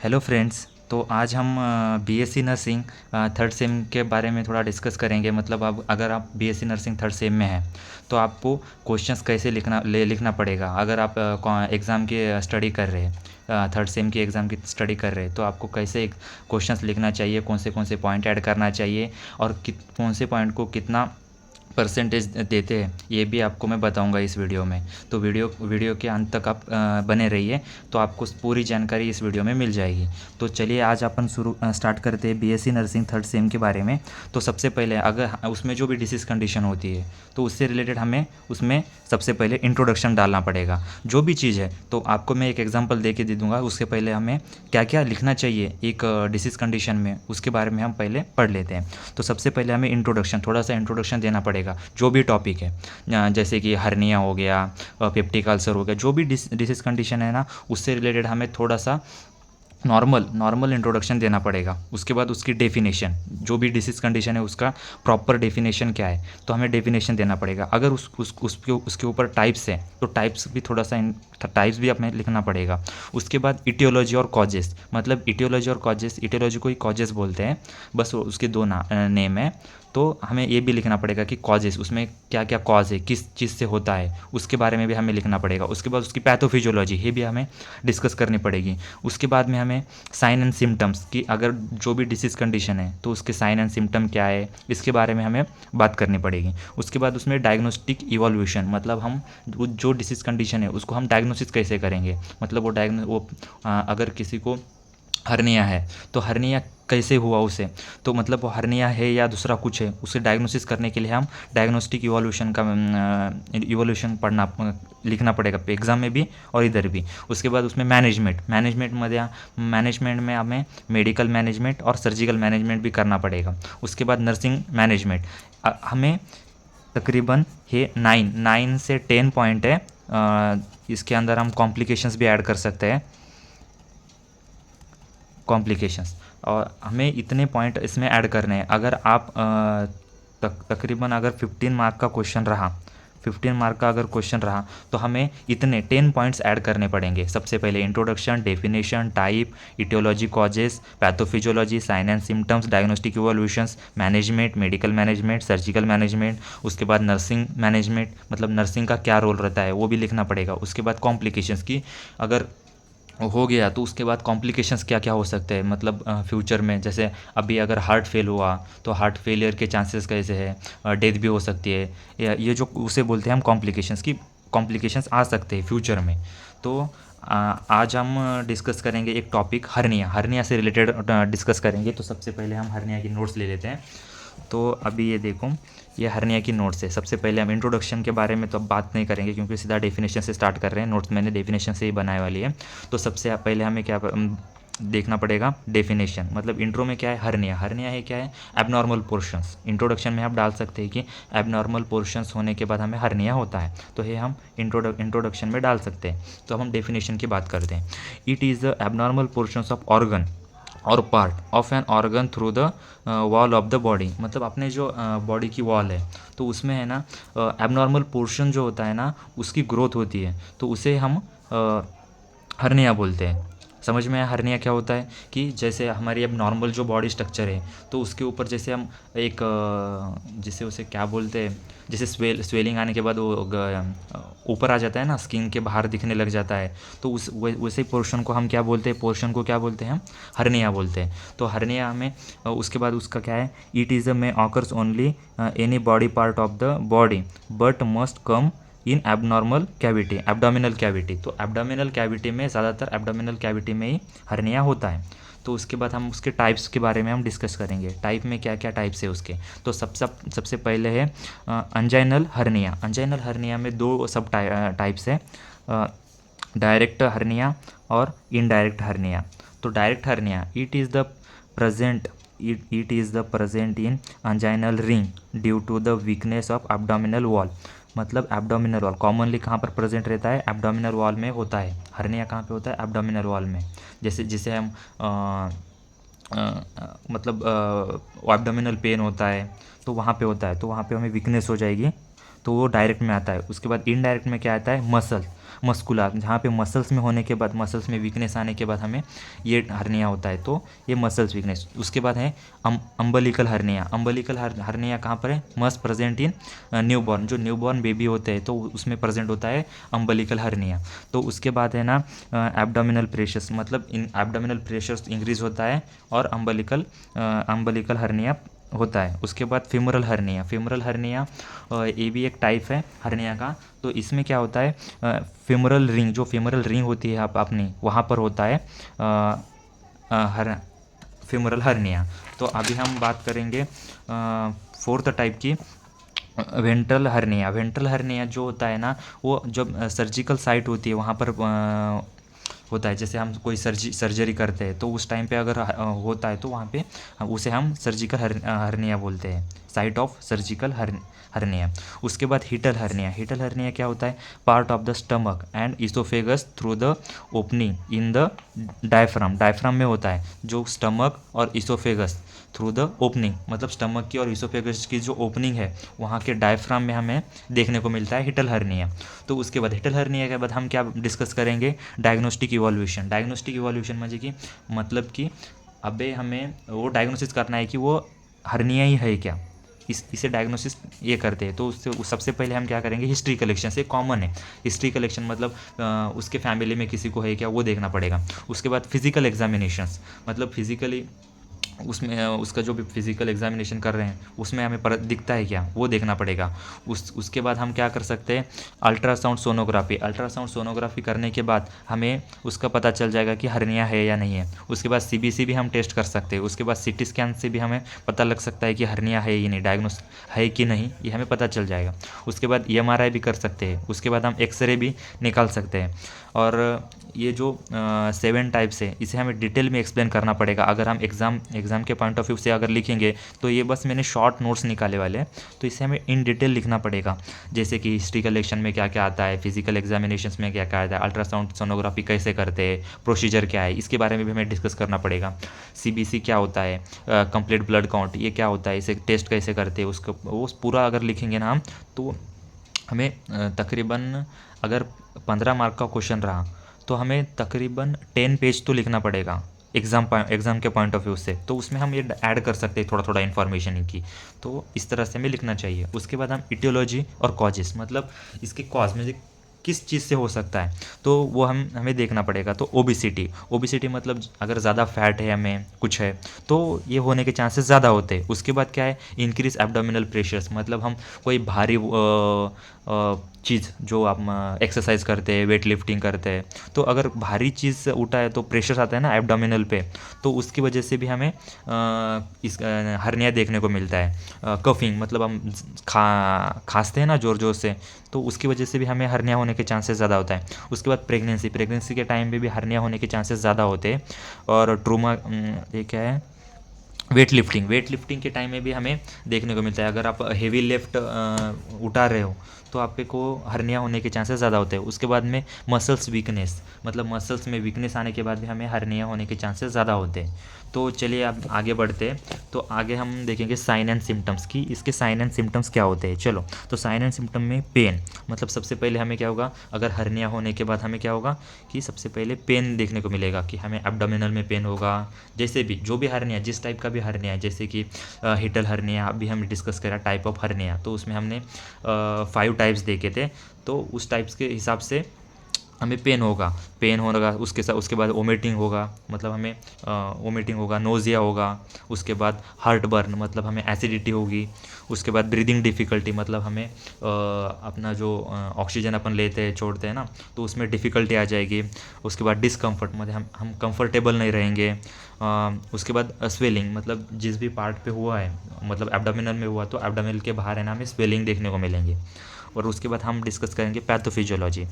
Hello friends. तो आज हम बीएससी नर्सिंग थर्ड सेम के बारे में थोड़ा डिस्कस करेंगे। मतलब अब अगर आप बीएससी नर्सिंग थर्ड सेम में हैं तो आपको क्वेश्चंस कैसे लिखना पड़ेगा। अगर आप एग्ज़ाम की स्टडी कर रहे हैं, थर्ड सेम की एग्ज़ाम की स्टडी कर रहे हैं, तो आपको कैसे क्वेश्चंस लिखना चाहिए, कौन से पॉइंट ऐड करना चाहिए और कौन से पॉइंट को कितना परसेंटेज देते हैं, ये भी आपको मैं बताऊंगा इस वीडियो में। तो वीडियो के अंत तक आप बने रहिए, तो आपको पूरी जानकारी इस वीडियो में मिल जाएगी। तो चलिए आज अपन स्टार्ट करते हैं बीएससी नर्सिंग थर्ड सेम के बारे में। तो सबसे पहले अगर उसमें जो भी डिसीज़ कंडीशन होती है तो उससे रिलेटेड हमें उसमें सबसे पहले इंट्रोडक्शन डालना पड़ेगा। जो भी चीज़ है तो आपको मैं एक एग्जांपल दे के दे दूँगा। उसके पहले हमें क्या क्या लिखना चाहिए एक डिसीज़ कंडीशन में, उसके बारे में हम पहले पढ़ लेते हैं। तो सबसे पहले हमें थोड़ा सा इंट्रोडक्शन देना पड़ेगा जो भी टॉपिक है, जैसे कि हर्निया हो गया, पेप्टिक अल्सर हो गया, जो भी डिसीज़ कंडीशन है ना, उससे रिलेटेड हमें थोड़ा सा नॉर्मल इंट्रोडक्शन देना पड़ेगा। उसके बाद उसकी डेफिनेशन, जो भी डिसीज़ कंडीशन है उसका प्रॉपर डेफिनेशन क्या है, तो हमें डेफिनेशन देना पड़ेगा। अगर उसके ऊपर टाइप्स है तो टाइप्स भी टाइप्स भी हमें लिखना पड़ेगा। उसके बाद इटियोलॉजी और कॉजेस, मतलब इटियोलॉजी को ही कॉजेस बोलते हैं, बस उसके दो नेम है। तो हमें ये भी लिखना पड़ेगा कि कॉजेस, उसमें क्या क्या कॉज है, किस चीज़ से होता है, उसके बारे में भी हमें लिखना पड़ेगा। उसके बाद उसकी पैथोफिजियोलॉजी ये भी हमें डिस्कस करनी पड़ेगी। उसके बाद में हमें साइन एंड सिम्टम्स की, अगर जो भी डिसीज़ कंडीशन है तो उसके साइन एंड सिम्टम क्या है, इसके बारे में हमें बात करनी पड़ेगी। उसके बाद उसमें डायग्नोस्टिक इवोल्यूशन, मतलब हम जो डिसीज़ कंडीशन है उसको हम डायग्नोसिस कैसे करेंगे। मतलब अगर किसी को हर्निया है तो हर्निया कैसे हुआ उसे, तो मतलब वो हर्निया है या दूसरा कुछ है, उसे डायग्नोसिस करने के लिए हम डायग्नोस्टिक इवोल्यूशन लिखना पड़ेगा एग्ज़ाम में भी और इधर भी। उसके बाद उसमें मैनेजमेंट में हमें मेडिकल मैनेजमेंट और सर्जिकल मैनेजमेंट भी करना पड़ेगा। उसके बाद नर्सिंग मैनेजमेंट, हमें तकरीबन ये 9 से 10 पॉइंट है। इसके अंदर हम कॉम्प्लिकेशंस भी ऐड कर सकते हैं, कॉम्प्लिकेशंस, और हमें इतने पॉइंट इसमें ऐड करने हैं। अगर आप तकरीबन अगर 15 मार्क का अगर क्वेश्चन रहा तो हमें इतने 10 पॉइंट्स ऐड करने पड़ेंगे। सबसे पहले introduction, definition, type, etiology, causes, pathophysiology, sign and symptoms, diagnostic evolutions, management, medical management, surgical management. उसके बाद नर्सिंग मैनेजमेंट, मतलब नर्सिंग का क्या रोल रहता है वो भी लिखना पड़ेगा। उसके बाद कॉम्प्लिकेशंस की, अगर हो गया तो उसके बाद कॉम्प्लिकेशंस क्या क्या हो सकते हैं, मतलब फ्यूचर में, जैसे अभी अगर हार्ट फेल हुआ तो हार्ट फेलियर के चांसेस कैसे है, डेथ भी हो सकती है। ये जो उसे बोलते हैं हम कॉम्प्लिकेशंस की, कॉम्प्लिकेशंस आ सकते हैं फ्यूचर में। तो आज हम डिस्कस करेंगे एक टॉपिक हर्निया से रिलेटेड डिस्कस करेंगे। तो सबसे पहले हम हर्निया की नोट्स ले लेते हैं। तो अभी ये देखो, ये हर्निया की नोट्स है। सबसे पहले हम इंट्रोडक्शन के बारे में तो अब बात नहीं करेंगे क्योंकि सीधा डेफिनेशन से स्टार्ट कर रहे हैं। नोट्स मैंने डेफिनेशन से ही बनाए वाली है। तो सबसे पहले हमें क्या देखना पड़ेगा, डेफिनेशन। मतलब इंट्रो में क्या है, हर्निया है क्या है, एबनॉर्मल पोर्शंस। इंट्रोडक्शन में आप डाल सकते हैं कि एबनॉर्मल पोर्शंस होने के बाद हमें हर्निया होता है, तो ये हम इंट्रोडक्शन में डाल सकते हैं। तो हम डेफिनेशन की बात करते हैं। It is the abnormal portions of organ और part of an organ through the wall of the body. मतलब अपने जो बॉडी की वॉल है तो उसमें है ना एबनॉर्मल पोर्शन जो होता है ना उसकी ग्रोथ होती है, तो उसे हम हर्निया बोलते हैं। समझ में आया हर्निया क्या होता है, कि जैसे हमारी अब नॉर्मल जो बॉडी स्ट्रक्चर है तो उसके ऊपर जैसे हम एक जैसे उसे क्या बोलते हैं, जैसे स्वेलिंग आने के बाद वो ऊपर आ जाता है ना, स्किन के बाहर दिखने लग जाता है, तो वैसे पोर्शन को हम क्या बोलते हैं, पोर्शन को क्या बोलते हैं हम, हर्निया बोलते हैं। तो हर्निया हमें उसके बाद उसका क्या है, इट इज़ में occurs only any body part of the body but must come in abnormal cavity, abdominal cavity. तो एब्डोमिनल कैविटी में, ज़्यादातर एब्डोमिनल कैविटी में ही हर्निया होता है। तो उसके बाद हम उसके टाइप्स के बारे में हम डिस्कस करेंगे, टाइप में क्या क्या टाइप्स है उसके। तो सबसे पहले है अंजाइनल हर्निया। अंजाइनल हर्निया में दो सब टाइप्स है, डायरेक्ट हर्निया और इनडायरेक्ट हर्निया। तो direct hernia, present it is the present in inguinal ring due to the weakness of abdominal wall. मतलब एब्डोमिनल वॉल कॉमनली कहाँ पर प्रेजेंट रहता है, एब्डोमिनल वॉल में होता है। हर्निया कहाँ पे होता है, एब्डोमिनल वॉल में। जैसे जिसे हम मतलब एब्डोमिनल पेन होता है तो वहाँ पे होता है, तो वहाँ पे हमें वीकनेस हो जाएगी तो वो डायरेक्ट में आता है। उसके बाद इनडायरेक्ट में क्या आता है, मसल मस्कुलर, जहाँ पे मसल्स में होने के बाद, मसल्स में वीकनेस आने के बाद हमें ये हर्निया होता है, तो ये मसल्स वीकनेस। उसके बाद है अम्बलिकल हर्निया। अम्बलिकल हर्निया कहाँ पर है, मस्ट प्रेजेंट इन न्यूबॉर्न, जो न्यूबॉर्न बेबी होते हैं तो उसमें प्रेजेंट होता है अम्बलिकल हर्निया। तो उसके बाद है ना एब्डोमिनल प्रेशर्स, मतलब इन एब्डोमिनल प्रेशर्स इंक्रीज होता है और अम्बलिकल हर्निया होता है। उसके बाद फिमरल हर्निया। फिमरल हर्निया ये भी एक टाइप है हर्निया का। तो इसमें क्या होता है, फिमरल रिंग, जो फिमरल रिंग होती है आप अपनी, वहाँ पर होता है हर फिमरल हर्निया। तो अभी हम बात करेंगे फोर्थ टाइप की, वेंट्रल हर्निया। वेंट्रल हर्निया जो होता है ना, वो जब सर्जिकल साइट होती है वहाँ पर होता है। जैसे हम कोई सर्जरी करते हैं तो उस टाइम पे अगर होता है तो वहाँ पे उसे हम सर्जिकल हर्निया बोलते हैं, साइट ऑफ सर्जिकल हर्निया। उसके बाद हिटल हर्निया। हिटल हर्निया क्या होता है, part of the stomach and oesophagus through the opening in the diaphragm. Diaphragm में होता है, जो स्टमक और इसोफेगस थ्रू द ओपनिंग, मतलब स्टमक की और इसोफेगस की जो ओपनिंग है वहाँ के डायफ्राम में हमें देखने को मिलता है हिटल हर्निया। तो उसके बाद हिटल हर्निया के बाद हम क्या डिस्कस करेंगे, डायग्नोस्टिक इवोल्यूशन। डायग्नोस्टिक इवोल्यूशन मतलब कि अबे हमें वो डायग्नोसिस करना है कि वो हर्निया ही है क्या, इसे डायग्नोसिस ये करते हैं। तो उससे सबसे पहले हम क्या करेंगे, हिस्ट्री कलेक्शन से कॉमन है। हिस्ट्री कलेक्शन मतलब उसके फैमिली में किसी को है क्या, वो देखना पड़ेगा। उसके बाद फिजिकल एग्जामिनेशंस, मतलब फिजिकली उसमें उसका जो भी फिजिकल एग्जामिनेशन कर रहे हैं उसमें हमें पर दिखता है क्या, वो देखना पड़ेगा। उसके बाद हम क्या कर सकते हैं, अल्ट्रासाउंड सोनोग्राफी। अल्ट्रासाउंड सोनोग्राफी करने के बाद हमें उसका पता चल जाएगा कि हर्निया है या नहीं है। उसके बाद सीबीसी भी हम टेस्ट कर सकते हैं। उसके बाद सीटी स्कैन से भी हमें पता लग सकता है कि हर्निया है या नहीं, डायग्नोस है कि नहीं, ये हमें पता चल जाएगा। उसके बाद EMRI भी कर सकते हैं। उसके बाद हम एक्सरे भी निकाल सकते हैं। और ये जो 7 टाइप्स है इसे हमें डिटेल में एक्सप्लेन करना पड़ेगा। अगर हम एग्ज़ाम के पॉइंट ऑफ व्यू से अगर लिखेंगे तो ये बस मैंने शॉर्ट नोट्स निकाले वाले हैं, तो इसे हमें इन डिटेल लिखना पड़ेगा। जैसे कि हिस्ट्री कलेक्शन में क्या क्या आता है, फिजिकल एग्जामिनेशंस में क्या क्या आता है, अल्ट्रासाउंड सोनोग्राफी कैसे करते हैं, प्रोसीजर क्या है, इसके बारे में भी हमें डिस्कस करना पड़ेगा। CBC क्या होता है, कंप्लीट ब्लड काउंट ये क्या होता है, इसे टेस्ट कैसे करते हैं, उसको वो पूरा अगर लिखेंगे ना हम, तो हमें तकरीबन अगर 15 मार्क का क्वेश्चन रहा तो हमें तकरीबन 10 पेज तो लिखना पड़ेगा एग्ज़ाम के पॉइंट ऑफ व्यू से। तो उसमें हम ये ऐड कर सकते हैं थोड़ा थोड़ा इन्फॉर्मेशन इनकी। तो इस तरह से हमें लिखना चाहिए। उसके बाद हम इटियोलॉजी और कॉजेस, मतलब इसके कॉज में किस चीज़ से हो सकता है, तो वो हमें देखना पड़ेगा। तो ओबिसिटी मतलब अगर ज़्यादा फैट है, हमें कुछ है, तो ये होने के चांसेस ज़्यादा होते हैं। उसके बाद क्या है, इंक्रीज एब्डोमिनल प्रेशर्स, मतलब हम कोई भारी चीज़ जो आप एक्सरसाइज करते हैं, वेट लिफ्टिंग करते हैं, तो अगर भारी चीज़ उठाए तो प्रेशर आता है ना एब्डोमिनल पे, तो उसकी वजह से भी हमें इस हर्निया देखने को मिलता है। कफिंग मतलब हम खांसते हैं ना ज़ोर ज़ोर से, तो उसकी वजह से भी हमें हर्निया होने के चांसेस ज़्यादा होता है। उसके बाद प्रेगनेंसी के टाइम पे भी हर्निया होने के चांसेस ज़्यादा होते हैं। और ट्रूमा, ये क्या है, वेट लिफ्टिंग के टाइम में भी हमें देखने को मिलता है। अगर आप हेवी लिफ्ट उठा रहे हो तो आपको हर्निया होने के चांसेस ज़्यादा होते हैं। उसके बाद में मसल्स वीकनेस, मतलब मसल्स में वीकनेस आने के बाद भी हमें हर्निया होने के चांसेस ज़्यादा होते हैं। तो चलिए अब आगे बढ़ते हैं। तो आगे हम देखेंगे साइन एंड सिम्टम्स की, इसके साइन एंड सिम्टम्स क्या होते हैं। चलो, तो साइन एंड सिम्टम में पेन, मतलब सबसे पहले हमें क्या होगा, अगर हर्निया होने के बाद हमें क्या होगा कि सबसे पहले पेन देखने को मिलेगा, कि हमें एब्डोमिनल में पेन होगा। जैसे भी जो भी हर्निया, जिस टाइप का भी हर्निया है, जैसे कि हिटल हर्निया अभी हम डिस्कस करा टाइप ऑफ हर्निया, तो उसमें हमने 5 टाइप्स देखे थे। तो उस टाइप्स के हिसाब से हमें पेन होगा। उसके बाद वोमिटिंग होगा, मतलब हमें वोमिटिंग होगा, नोज़िया होगा। उसके बाद हार्ट बर्न, मतलब हमें एसिडिटी होगी। उसके बाद ब्रीदिंग डिफ़िकल्टी, मतलब हमें अपना जो ऑक्सीजन अपन लेते हैं छोड़ते हैं ना, तो उसमें डिफ़िकल्टी आ जाएगी। उसके बाद डिस्कम्फर्ट, मतलब हम कंफर्टेबल नहीं रहेंगे। उसके बाद स्वेलिंग, मतलब जिस भी पार्ट पे हुआ है, मतलब एब्डोमिनल में हुआ तो एब्डोमिनल के बाहर है ना हमें स्वेलिंग देखने को मिलेंगे। और उसके बाद हम डिस्कस करेंगे पैथोफिजियोलॉजी।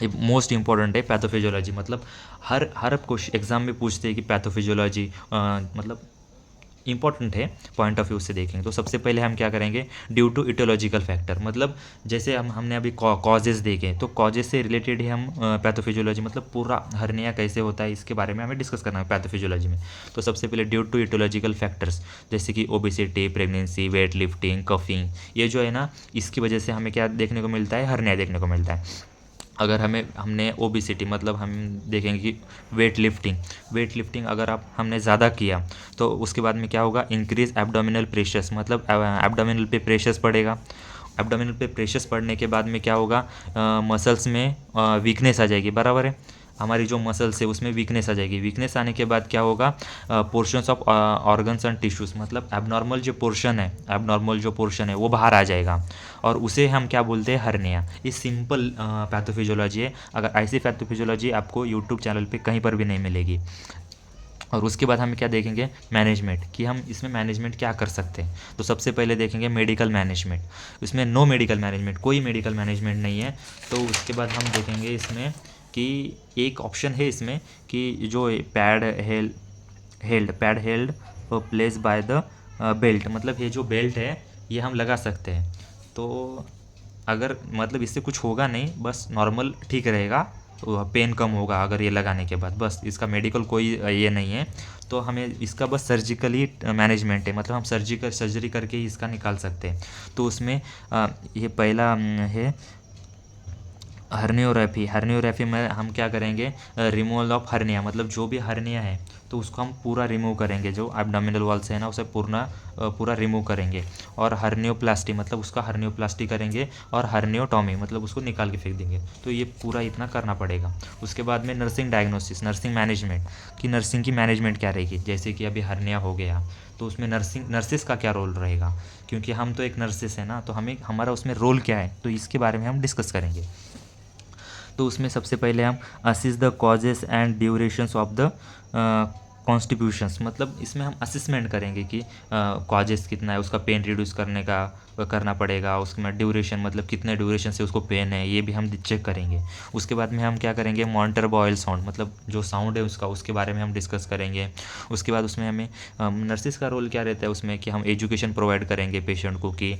ये मोस्ट इंपॉर्टेंट है पैथोफिजियोलॉजी, मतलब हर क्वेश्चन एग्जाम में पूछते हैं कि पैथोफिजियोलॉजी मतलब इंपॉर्टेंट है, पॉइंट ऑफ व्यू से देखेंगे तो सबसे पहले हम क्या करेंगे, ड्यू टू इटोलॉजिकल फैक्टर, मतलब जैसे हमने अभी कॉजेज़ देखे, तो कॉजेज़ से रिलेटेड ही हम पैथोफिजियोलॉजी मतलब पूरा हर्निया कैसे होता है इसके बारे में हमें डिस्कस करना है पैथोफिजियोलॉजी में। तो सबसे पहले ड्यू टू इटोलॉजिकल फैक्टर्स, जैसे कि obesity, pregnancy, weight lifting, coughing, ये जो है ना, इसकी वजह से हमें क्या देखने को मिलता है, हर्निया देखने को मिलता है। अगर हमने ओबेसिटी मतलब हम देखेंगे कि वेट लिफ्टिंग अगर आप हमने ज़्यादा किया तो उसके बाद में क्या होगा, इंक्रीज एब्डोमिनल प्रेशर्स, मतलब एब्डोमिनल पे प्रेशर्स पड़ेगा। एब्डोमिनल पे प्रेशर्स पड़ने के बाद में क्या होगा, मसल्स में वीकनेस आ जाएगी, बराबर है, हमारी जो मसल्स है उसमें वीकनेस आ जाएगी। वीकनेस आने के बाद क्या होगा, portions of organs and tissues, मतलब एबनॉर्मल जो पोर्शन है वो बाहर आ जाएगा, और उसे हम क्या बोलते हैं, हर्निया। ये सिंपल पैथोफिजियोलॉजी है। अगर ऐसी पैथोफिजियोलॉजी आपको यूट्यूब चैनल पे कहीं पर भी नहीं मिलेगी। और उसके बाद हम क्या देखेंगे, मैनेजमेंट, कि हम इसमें मैनेजमेंट क्या कर सकते हैं। तो सबसे पहले देखेंगे मेडिकल मैनेजमेंट, इसमें नो मेडिकल मैनेजमेंट, कोई मेडिकल मैनेजमेंट नहीं है। तो उसके बाद हम देखेंगे इसमें कि एक ऑप्शन है इसमें कि जो pad held place by the belt, मतलब ये जो बेल्ट है ये हम लगा सकते हैं। तो अगर मतलब इससे कुछ होगा नहीं, बस नॉर्मल ठीक रहेगा, तो पेन कम होगा अगर ये लगाने के बाद, बस इसका मेडिकल कोई ये नहीं है। तो हमें इसका बस सर्जिकली मैनेजमेंट है, मतलब हम सर्जरी करके ही इसका निकाल सकते हैं। तो उसमें ये पहला है हर्नियोरैफी में हम क्या करेंगे, रिमूवल ऑफ हर्निया, मतलब जो भी हर्निया है तो उसको हम पूरा रिमूव करेंगे, जो एब्डोमिनल वॉल से है ना उसे पूरा रिमूव करेंगे। और हर्नियोप्लास्टी, मतलब उसका हर्नियोप्लास्टी करेंगे, और हर्नियोटॉमी मतलब उसको निकाल के फेंक देंगे। तो ये पूरा इतना करना पड़ेगा। उसके बाद में नर्सिंग डायग्नोसिस, नर्सिंग मैनेजमेंट, कि नर्सिंग की मैनेजमेंट क्या रहेगी, जैसे कि अभी हर्निया हो गया तो उसमें नर्सिस का क्या रोल रहेगा, क्योंकि हम तो एक नर्सिस है ना, तो हमें हमारा उसमें रोल क्या है, तो इसके बारे में हम डिस्कस करेंगे। तो उसमें सबसे पहले हम assess the causes and durations of the constitutions, मतलब इसमें हम असेसमेंट करेंगे कि कॉजेस कितना है, उसका पेन रिड्यूस करने का करना पड़ेगा, उसमें ड्यूरेशन मतलब कितने ड्यूरेशन से उसको पेन है ये भी हम चेक करेंगे। उसके बाद में हम क्या करेंगे, मॉनिटर बॉयल साउंड, मतलब जो साउंड है उसका, उसके बारे में हम डिस्कस करेंगे। उसके बाद उसमें हमें नर्सिस का रोल क्या रहता है उसमें, कि हम एजुकेशन प्रोवाइड करेंगे पेशेंट को कि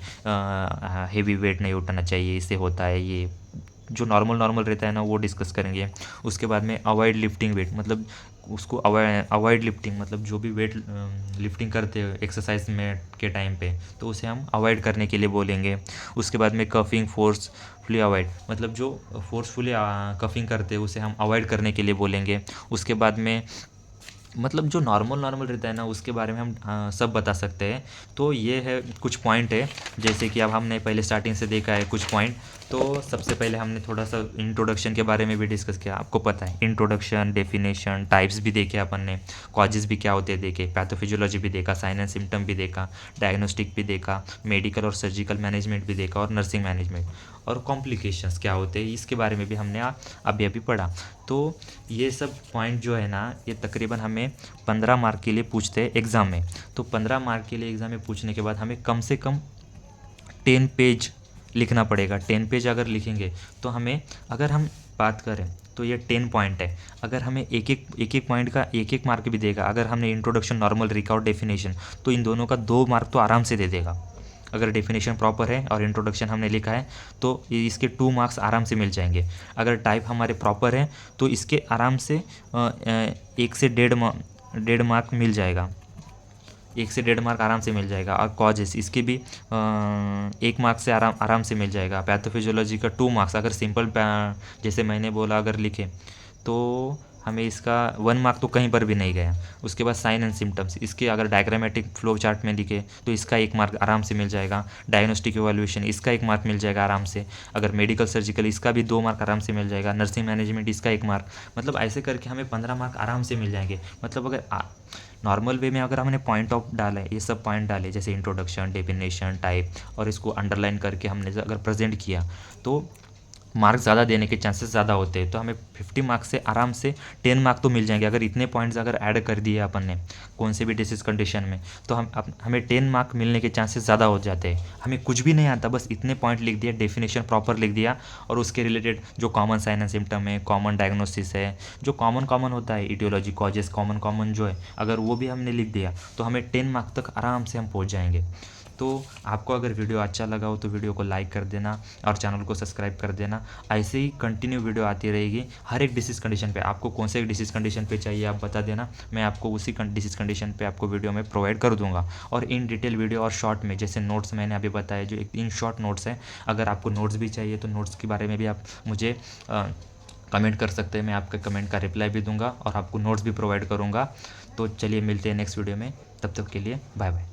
हेवी वेट नहीं उठाना चाहिए, इससे होता है ये, जो नॉर्मल रहता है ना वो डिस्कस करेंगे। उसके बाद में अवॉइड लिफ्टिंग वेट, मतलब उसको अवॉइड लिफ्टिंग, मतलब जो भी वेट लिफ्टिंग करते हो एक्सरसाइज में के टाइम पे, तो उसे हम अवॉइड करने के लिए बोलेंगे। उसके बाद में कफिंग फोर्सफुली अवॉइड, मतलब जो फोर्सफुली कफिंग करते हैं उसे हम अवॉइड करने के लिए बोलेंगे। उसके बाद में मतलब जो नॉर्मल रहता है ना उसके बारे में हम सब बता सकते हैं। तो ये है कुछ पॉइंट है, जैसे कि अब हमने पहले स्टार्टिंग से देखा है कुछ पॉइंट। तो सबसे पहले हमने थोड़ा सा इंट्रोडक्शन के बारे में भी डिस्कस किया, आपको पता है इंट्रोडक्शन, डेफिनेशन, टाइप्स भी देखे अपन ने, कॉजेज़ भी क्या होते हैं देखे, पैथोफिजियोलॉजी भी देखा, साइन एंड सिम्टम भी देखा, डायग्नोस्टिक भी देखा, मेडिकल और सर्जिकल मैनेजमेंट भी देखा, और नर्सिंग मैनेजमेंट, और कॉम्प्लिकेशंस क्या होते हैं इसके बारे में भी हमने अभी अभी पढ़ा। तो ये सब पॉइंट जो है ना ये तकरीबन हमें 15 मार्क के लिए पूछते हैं एग्ज़ाम में। तो 15 मार्क के लिए एग्ज़ाम में पूछने के बाद हमें कम से कम 10 पेज लिखना पड़ेगा। 10 पेज अगर लिखेंगे तो हमें, अगर हम बात करें तो ये 10 पॉइंट है, अगर हमें एक एक पॉइंट का एक एक मार्क भी देगा, अगर हमने इंट्रोडक्शन, नॉर्मल, रिकॉर्ड, डेफिनेशन, तो इन दोनों का 2 मार्क तो आराम से दे देगा। अगर डेफिनेशन प्रॉपर है और इंट्रोडक्शन हमने लिखा है तो इसके 2 मार्क्स आराम से मिल जाएंगे। अगर टाइप हमारे प्रॉपर है तो इसके आराम से 1 से 1.5 मार्क मिल जाएगा, 1 से 1.5 मार्क आराम से मिल जाएगा। और कॉजेस इसके भी 1 मार्क से आराम से मिल जाएगा। पैथोफिजियोलॉजी का 2 मार्क्स, अगर सिंपल जैसे मैंने बोला अगर लिखे तो हमें इसका 1 मार्क तो कहीं पर भी नहीं गया। उसके बाद साइन एंड सिम्टम्स, इसके अगर डायग्रामेटिक फ्लो चार्ट में लिखे तो इसका 1 मार्क आराम से मिल जाएगा। डायग्नोस्टिक इवैल्यूएशन इसका 1 मार्क मिल जाएगा आराम से। अगर मेडिकल सर्जिकल इसका भी 2 मार्क आराम से मिल जाएगा। नर्सिंग मैनेजमेंट इसका 1 मार्क, मतलब ऐसे करके हमें 15 मार्क आराम से मिल जाएंगे। मतलब अगर नॉर्मल वे में अगर हमने पॉइंट ऑफ डाला है, ये सब पॉइंट डाले जैसे इंट्रोडक्शन, डेफिनेशन, टाइप, और इसको अंडरलाइन करके हमने अगर प्रेजेंट किया तो मार्क्स ज़्यादा देने के चांसेस ज़्यादा होते हैं। तो हमें 50 मार्क्स से आराम से 10 मार्क तो मिल जाएंगे अगर इतने पॉइंट्स अगर ऐड कर दिए अपन ने कौन से भी डिसीज कंडीशन में, तो हमें 10 मार्क मिलने के चांसेस ज़्यादा हो जाते हैं। हमें कुछ भी नहीं आता, बस इतने पॉइंट लिख दिया, डेफिनेशन प्रॉपर लिख दिया, और उसके रिलेटेड जो कॉमन साइन एंड सिम्टम है, कॉमन डायग्नोसिस है, जो कॉमन कॉमन होता है, इटियोलॉजी कॉजेस कॉमन कॉमन जो है, अगर वो भी हमने लिख दिया तो हमें 10 मार्क तक आराम से हम पहुँच जाएंगे। तो आपको अगर वीडियो अच्छा लगा हो तो वीडियो को लाइक कर देना और चैनल को सब्सक्राइब कर देना। ऐसे ही कंटिन्यू वीडियो आती रहेगी हर एक डिसीज़ कंडीशन पे। आपको कौन से डिसीज़ कंडीशन पे चाहिए आप बता देना, मैं आपको उसी डिसीज़ कंडीशन पे आपको वीडियो में प्रोवाइड कर दूंगा। और इन डिटेल वीडियो और शॉर्ट में, जैसे नोट्स मैंने अभी बताया जो एक इन शॉर्ट नोट्स हैं, अगर आपको नोट्स भी चाहिए तो नोट्स के बारे में भी आप मुझे कमेंट कर सकते हैं। मैं आपके कमेंट का रिप्लाई भी दूंगा और आपको नोट्स भी प्रोवाइड करूँगा। तो चलिए मिलते हैं नेक्स्ट वीडियो में, तब तक के लिए बाय बाय।